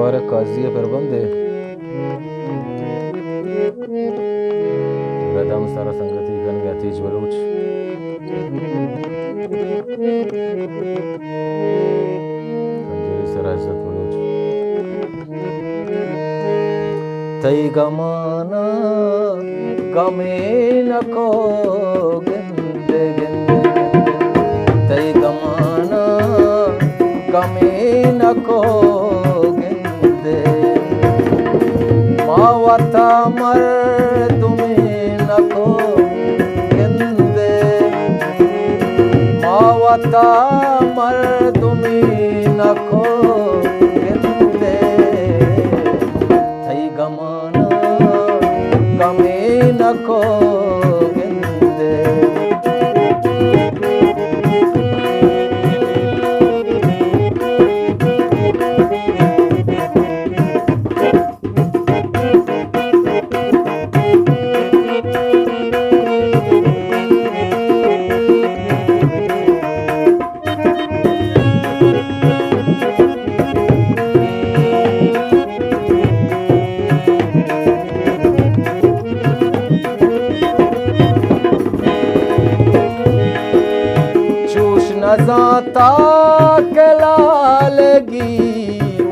var kaziye perbande gadam sara sangati kan gatiz baloch kanjeri sara izzat baloch tai gamana gamena ko gende gende tai gamana gamena ko gende mawata mar dumena ko gende mawata mar dumena ko gende tai gamana gamena ko gende न जाता के लालगी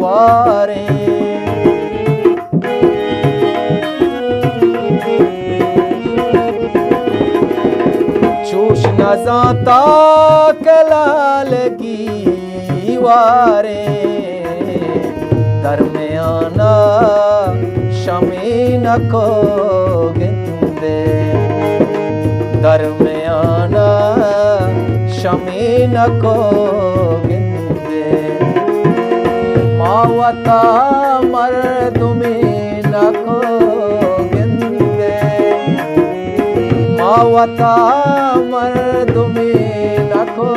वारे चूस न जाता के लालगी वारे दरमियाना शमी न को गिंदे दरमियाना शमीन को गिंदे मावता मर्दुमीन को गिंदे मावता मर्दुमीन को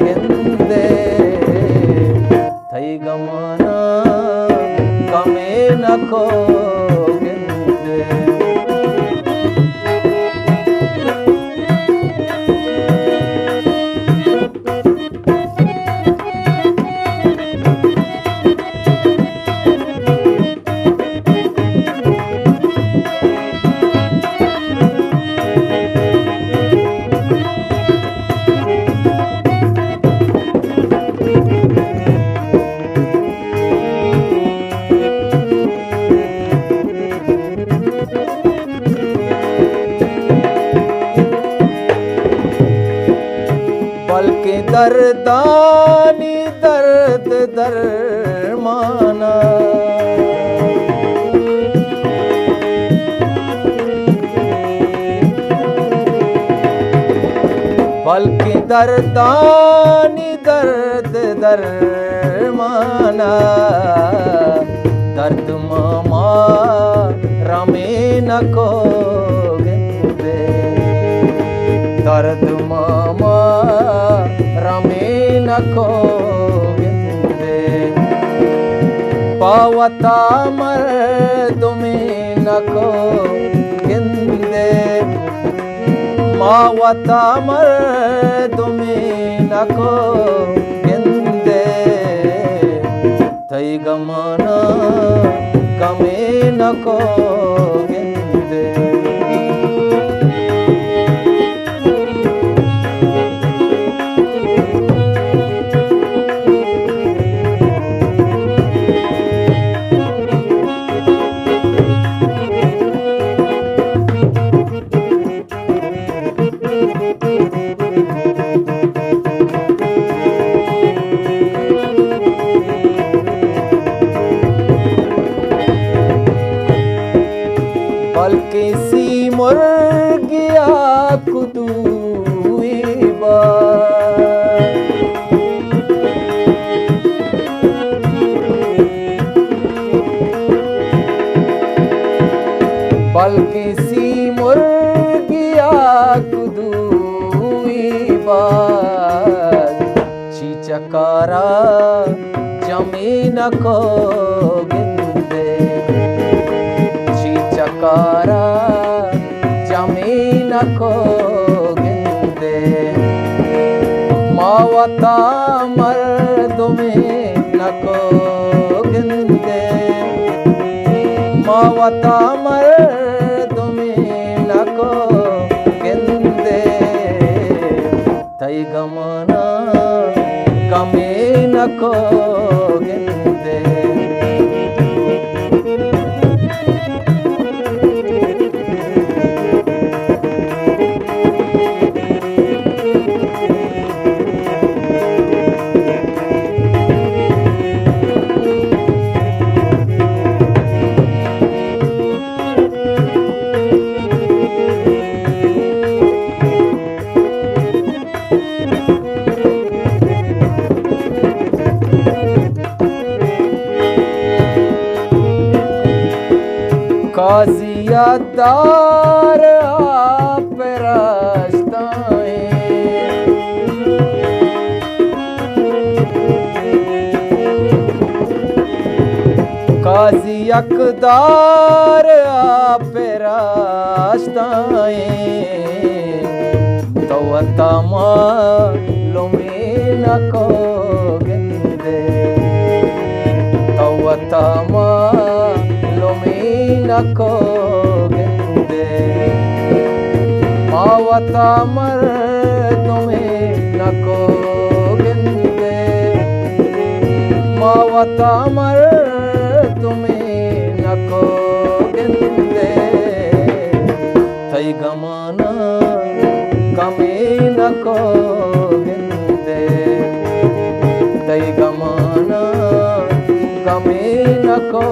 गिंदे थई गमना कमीन को गिंदे बल्कि दर्दानी दर्द दरमाना बल्कि दर्दानी दर्द दरमाना दर्द मामा रमे न को गिंदे दर्द मामा रमे न को गिंदे पावता मर्दुमे न को गिंदे मावता मर्दुमे न को गिंदे थई गमना कमे न को गिंदे बल्कि सी मुर्गिया कुदुई बल्कि सी मुर्गिया कुदुई चीचकारा जमीन को गिंदे चीचकारा जमीन को गिंदे मावता मर्दुमे न को गिंदे मावता मर्दुमे नको गिंदे तई गमना गमे नको गिंदे काजियादार आप रास्ताएं काजी अकदार आप रास्ताएं तो तमालुमे नको गिंदे तो तमालुमे नको गिंदे मावता मर्दुमे नको गिंदे मावता मर्दुमे नको गिंदे तई गमना गमे नको गिंदे तई गमना गमे नको